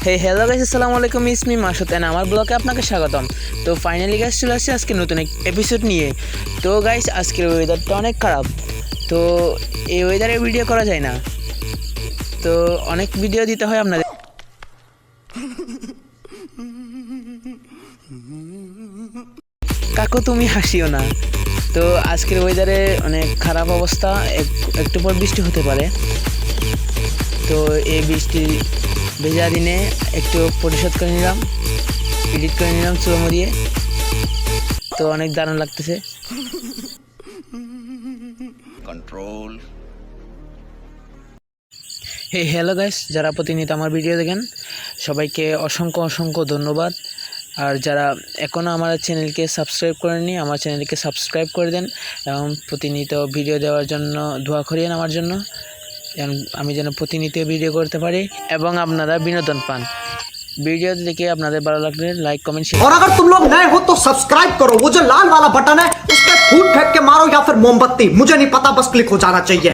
Hello guys, আসসালামু আলাইকুম। ইসমি Masud and আমার ব্লগে আপনাকে স্বাগতম। তো ফাইনালি গাইস চলে আসছে আজকে নতুন এক এপিসোড নিয়ে। তো গাইস আজকের ওয়েদারটা অনেক খারাপ, তো এই ওয়েদারে ভিডিও করা যায় না, তো অনেক ভিডিও দিতে হয় আপনাদের। কাকু তুমি হাসিও না। তো আজকের ওয়েদারে অনেক খারাপ অবস্থা, একটু পর বৃষ্টি হতে পারে। তো এই বৃষ্টি ভেজা দিনে একটু পরিশোধ করে নিলাম, এডিট করে নিলাম চুলো দিয়ে। তো অনেক দারুণ লাগতেছে। কন্ট্রোল। হ্যালো গাইস, যারা প্রতিনিয়ত আমার ভিডিও দেখেন সবাইকে অসংখ্য অসংখ্য ধন্যবাদ। আর যারা এখনও আমার চ্যানেলকে সাবস্ক্রাইব করেননি, আমার চ্যানেলকে সাবস্ক্রাইব করে দেন এবং প্রতিনিয়ত ভিডিও দেওয়ার জন্য দোয়া করিয়েন আমার জন্য, আমি যেন প্রতিনিয়ত ভিডিও করতে পারি এবং আপনারা বিনোদন পান। वीडियो देखिए आपनाদের ভালো লাগলে लाइक कमेंट शेयर। और अगर तुम लोग नए हो तो सब्सक्राइब करो, वो जो लाल वाला बटन है उस पर फूट फेंक के मारो या फिर मोमबत्ती, मुझे नहीं पता, बस क्लिक हो जाना चाहिए।